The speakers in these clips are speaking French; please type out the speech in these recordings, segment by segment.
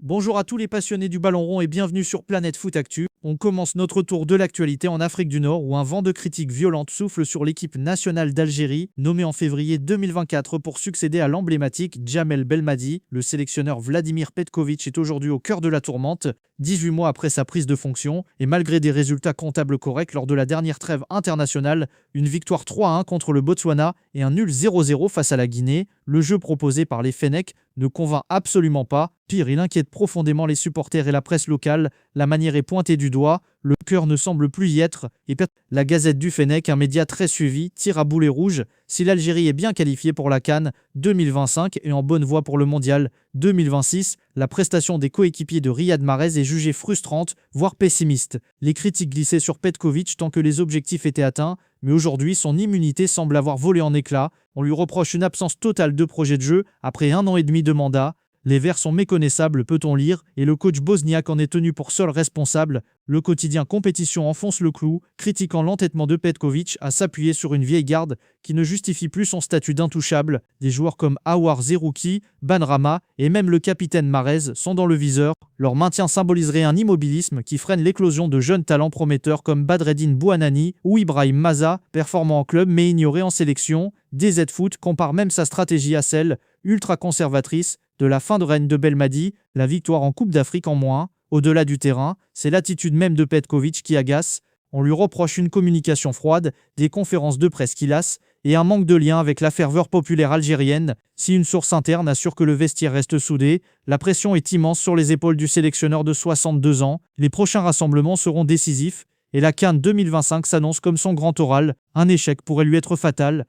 Bonjour à tous les passionnés du ballon rond et bienvenue sur Planète Foot Actu. On commence notre tour de l'actualité en Afrique du Nord où un vent de critiques violentes souffle sur l'équipe nationale d'Algérie, nommée en février 2024 pour succéder à l'emblématique Djamel Belmadi. Le sélectionneur Vladimir Petković est aujourd'hui au cœur de la tourmente, 18 mois après sa prise de fonction, et malgré des résultats comptables corrects lors de la dernière trêve internationale, une victoire 3-1 contre le Botswana et un nul 0-0 face à la Guinée, le jeu proposé par les Fennecs ne convainc absolument pas. Pire, il inquiète profondément les supporters et la presse locale. La manière est pointée du doigt, le cœur ne semble plus y être. Et la Gazette du Fennec, un média très suivi, tire à boulet rouge. Si l'Algérie est bien qualifiée pour la CAN 2025 et en bonne voie pour le Mondial 2026, la prestation des coéquipiers de Riyad Mahrez est jugée frustrante, voire pessimiste. Les critiques glissaient sur Petković tant que les objectifs étaient atteints, mais aujourd'hui son immunité semble avoir volé en éclats. On lui reproche une absence totale de projet de jeu après 1 an et demi de mandat. Les Verts sont méconnaissables, peut-on lire, et le coach bosniaque en est tenu pour seul responsable. Le quotidien Compétition enfonce le clou, critiquant l'entêtement de Petković à s'appuyer sur une vieille garde qui ne justifie plus son statut d'intouchable. Des joueurs comme Awar Zerouki, Banrama et même le capitaine Mahrez sont dans le viseur. Leur maintien symboliserait un immobilisme qui freine l'éclosion de jeunes talents prometteurs comme Badreddine Bouanani ou Ibrahim Maza, performant en club mais ignoré en sélection. DZ Foot compare même sa stratégie à celle, ultra-conservatrice, de la fin de règne de Belmadi, la victoire en Coupe d'Afrique en moins. Au-delà du terrain, c'est l'attitude même de Petković qui agace. On lui reproche une communication froide, des conférences de presse qui lassent et un manque de lien avec la ferveur populaire algérienne. Si une source interne assure que le vestiaire reste soudé, la pression est immense sur les épaules du sélectionneur de 62 ans. Les prochains rassemblements seront décisifs et la CAN 2025 s'annonce comme son grand oral. Un échec pourrait lui être fatal.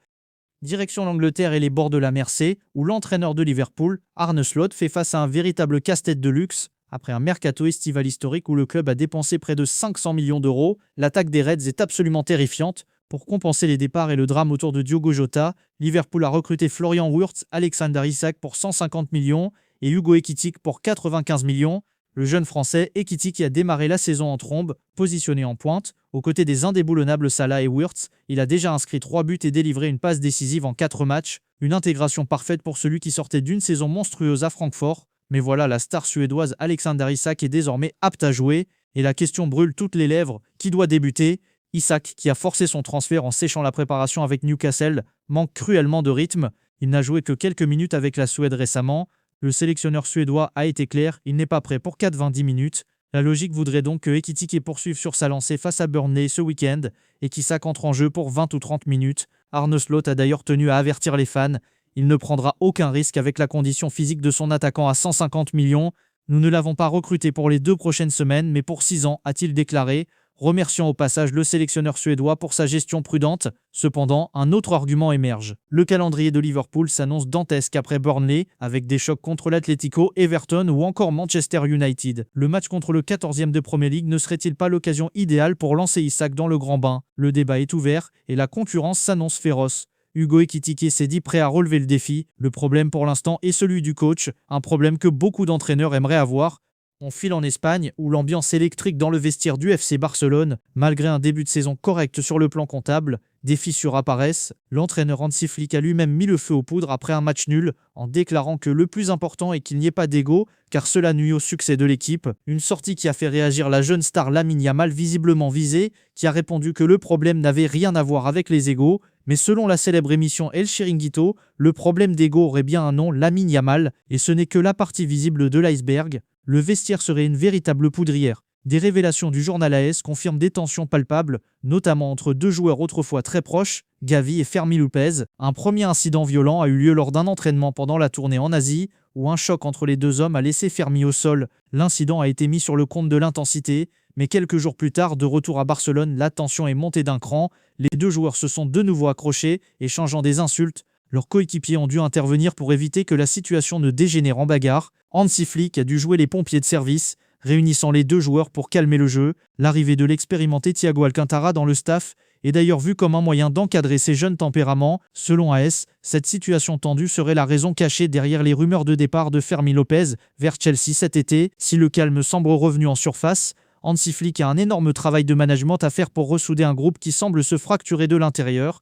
Direction l'Angleterre et les bords de la Mersey, où l'entraîneur de Liverpool, Arne Slot, fait face à un véritable casse-tête de luxe. Après un mercato estival historique où le club a dépensé près de 500 millions d'euros, l'attaque des Reds est absolument terrifiante. Pour compenser les départs et le drame autour de Diogo Jota, Liverpool a recruté Florian Wirtz, Alexander Isak pour 150 millions et Hugo Ekitike pour 95 millions. Le jeune français Ekitike qui a démarré la saison en trombe, positionné en pointe, aux côtés des indéboulonnables Salah et Wirtz, il a déjà inscrit 3 buts et délivré une passe décisive en 4 matchs. Une intégration parfaite pour celui qui sortait d'une saison monstrueuse à Francfort. Mais voilà, la star suédoise Alexander Isak est désormais apte à jouer. Et la question brûle toutes les lèvres, qui doit débuter? Isak, qui a forcé son transfert en séchant la préparation avec Newcastle, manque cruellement de rythme. Il n'a joué que quelques minutes avec la Suède récemment. Le sélectionneur suédois a été clair, il n'est pas prêt pour 90 minutes. La logique voudrait donc que Ekitike poursuive sur sa lancée face à Burnley ce week-end et qu'Isak entre en jeu pour 20 ou 30 minutes. Arne Slot a d'ailleurs tenu à avertir les fans. Il ne prendra aucun risque avec la condition physique de son attaquant à 150 millions. Nous ne l'avons pas recruté pour les 2 prochaines semaines, mais pour 6 ans, a-t-il déclaré, remerciant au passage le sélectionneur suédois pour sa gestion prudente. Cependant, un autre argument émerge. Le calendrier de Liverpool s'annonce dantesque après Burnley, avec des chocs contre l'Atlético, Everton ou encore Manchester United. Le match contre le 14e de Premier League ne serait-il pas l'occasion idéale pour lancer Isak dans le grand bain? Le débat est ouvert et la concurrence s'annonce féroce. Hugo Ekitike s'est dit prêt à relever le défi. Le problème pour l'instant est celui du coach, un problème que beaucoup d'entraîneurs aimeraient avoir. On file en Espagne, où l'ambiance électrique dans le vestiaire du FC Barcelone, malgré un début de saison correct sur le plan comptable, des fissures apparaissent. L'entraîneur Hansi Flick a lui-même mis le feu aux poudres après un match nul, en déclarant que le plus important est qu'il n'y ait pas d'ego, car cela nuit au succès de l'équipe. Une sortie qui a fait réagir la jeune star Lamine Yamal visiblement visée, qui a répondu que le problème n'avait rien à voir avec les égos, mais selon la célèbre émission El Chiringuito, le problème d'ego aurait bien un nom, Lamine Yamal, et ce n'est que la partie visible de l'iceberg. Le vestiaire serait une véritable poudrière. Des révélations du journal AS confirment des tensions palpables, notamment entre 2 joueurs autrefois très proches, Gavi et Fermi Lopez. Un premier incident violent a eu lieu lors d'un entraînement pendant la tournée en Asie, où un choc entre les 2 hommes a laissé Fermi au sol. L'incident a été mis sur le compte de l'intensité, mais quelques jours plus tard, de retour à Barcelone, la tension est montée d'un cran. Les 2 joueurs se sont de nouveau accrochés, échangeant des insultes. Leurs coéquipiers ont dû intervenir pour éviter que la situation ne dégénère en bagarre. Hansi Flick a dû jouer les pompiers de service, réunissant les 2 joueurs pour calmer le jeu. L'arrivée de l'expérimenté Thiago Alcantara dans le staff est d'ailleurs vue comme un moyen d'encadrer ces jeunes tempéraments. Selon AS, cette situation tendue serait la raison cachée derrière les rumeurs de départ de Fermi Lopez vers Chelsea cet été. Si le calme semble revenu en surface, Hansi Flick a un énorme travail de management à faire pour ressouder un groupe qui semble se fracturer de l'intérieur.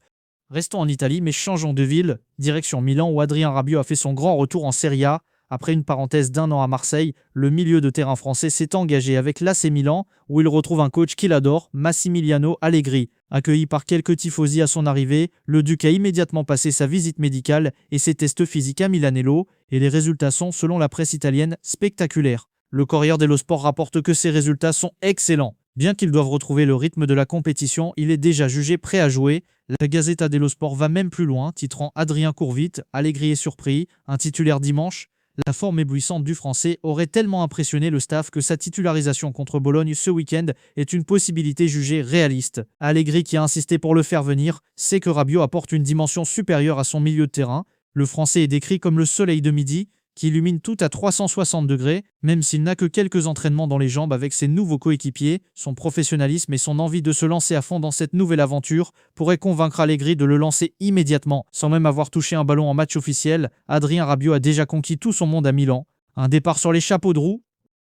Restons en Italie, mais changeons de ville. Direction Milan où Adrien Rabiot a fait son grand retour en Serie A. Après une parenthèse d'1 an à Marseille, le milieu de terrain français s'est engagé avec l'AC Milan, où il retrouve un coach qu'il adore, Massimiliano Allegri. Accueilli par quelques tifosi à son arrivée, le Duc a immédiatement passé sa visite médicale et ses tests physiques à Milanello, et les résultats sont, selon la presse italienne, spectaculaires. Le Corriere dello Sport rapporte que ces résultats sont excellents. Bien qu'ils doivent retrouver le rythme de la compétition, il est déjà jugé prêt à jouer. La Gazzetta dello Sport va même plus loin, titrant Adrien Courvite, Allegri est surpris, un titulaire dimanche. La forme éblouissante du Français aurait tellement impressionné le staff que sa titularisation contre Bologne ce week-end est une possibilité jugée réaliste. Allegri, qui a insisté pour le faire venir, sait que Rabiot apporte une dimension supérieure à son milieu de terrain. Le Français est décrit comme le soleil de midi, qui illumine tout à 360 degrés, même s'il n'a que quelques entraînements dans les jambes avec ses nouveaux coéquipiers. Son professionnalisme et son envie de se lancer à fond dans cette nouvelle aventure pourraient convaincre Allegri de le lancer immédiatement. Sans même avoir touché un ballon en match officiel, Adrien Rabiot a déjà conquis tout son monde à Milan. Un départ sur les chapeaux de roue.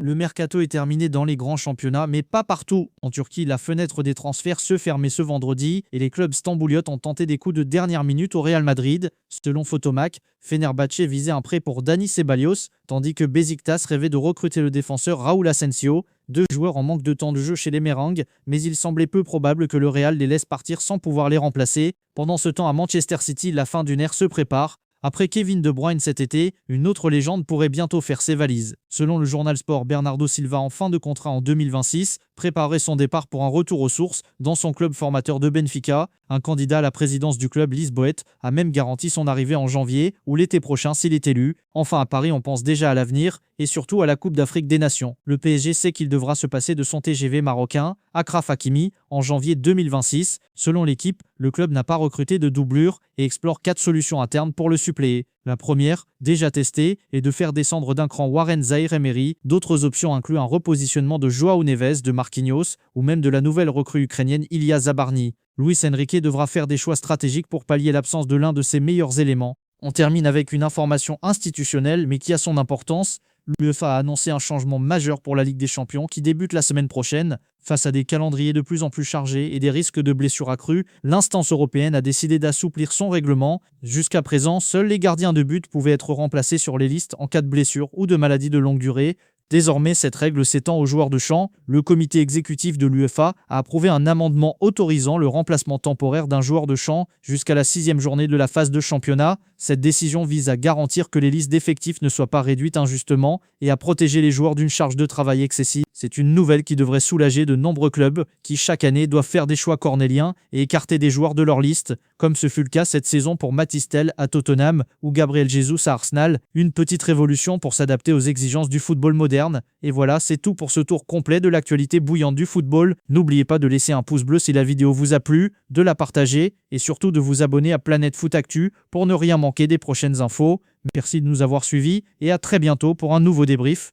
Le mercato est terminé dans les grands championnats, mais pas partout. En Turquie, la fenêtre des transferts se fermait ce vendredi et les clubs stambouliotes ont tenté des coups de dernière minute au Real Madrid. Selon Photomac, Fenerbahçe visait un prêt pour Dani Ceballos, tandis que Beşiktaş rêvait de recruter le défenseur Raúl Asensio. Deux joueurs en manque de temps de jeu chez les Merengues, mais il semblait peu probable que le Real les laisse partir sans pouvoir les remplacer. Pendant ce temps, à Manchester City, la fin d'une ère se prépare. Après Kevin De Bruyne cet été, une autre légende pourrait bientôt faire ses valises. Selon le journal Sport, Bernardo Silva, en fin de contrat en 2026, préparerait son départ pour un retour aux sources dans son club formateur de Benfica. Un candidat à la présidence du club, Lisboët, a même garanti son arrivée en janvier ou l'été prochain s'il est élu. Enfin, à Paris, on pense déjà à l'avenir et surtout à la Coupe d'Afrique des Nations. Le PSG sait qu'il devra se passer de son TGV marocain, Achraf Hakimi, en janvier 2026. Selon l'équipe, le club n'a pas recruté de doublure et explore 4 solutions internes pour le suppléer. La première, déjà testée, est de faire descendre d'un cran Warren Zaïre-Emery. D'autres options incluent un repositionnement de Joao Neves, de Marquinhos ou même de la nouvelle recrue ukrainienne Ilya Zabarny. Luis Enrique devra faire des choix stratégiques pour pallier l'absence de l'un de ses meilleurs éléments. On termine avec une information institutionnelle mais qui a son importance. L'UEFA a annoncé un changement majeur pour la Ligue des Champions qui débute la semaine prochaine. Face à des calendriers de plus en plus chargés et des risques de blessures accrues, l'instance européenne a décidé d'assouplir son règlement. Jusqu'à présent, seuls les gardiens de but pouvaient être remplacés sur les listes en cas de blessure ou de maladie de longue durée. Désormais, cette règle s'étend aux joueurs de champ. Le comité exécutif de l'UEFA a approuvé un amendement autorisant le remplacement temporaire d'un joueur de champ jusqu'à la 6e journée de la phase de championnat. Cette décision vise à garantir que les listes d'effectifs ne soient pas réduites injustement et à protéger les joueurs d'une charge de travail excessive. C'est une nouvelle qui devrait soulager de nombreux clubs qui, chaque année, doivent faire des choix cornéliens et écarter des joueurs de leur liste, comme ce fut le cas cette saison pour Mathys Tel à Tottenham ou Gabriel Jesus à Arsenal. Une petite révolution pour s'adapter aux exigences du football moderne. Et voilà, c'est tout pour ce tour complet de l'actualité bouillante du football. N'oubliez pas de laisser un pouce bleu si la vidéo vous a plu, de la partager et surtout de vous abonner à Planète Foot Actu pour ne rien manquer des prochaines infos. Merci de nous avoir suivis et à très bientôt pour un nouveau débrief.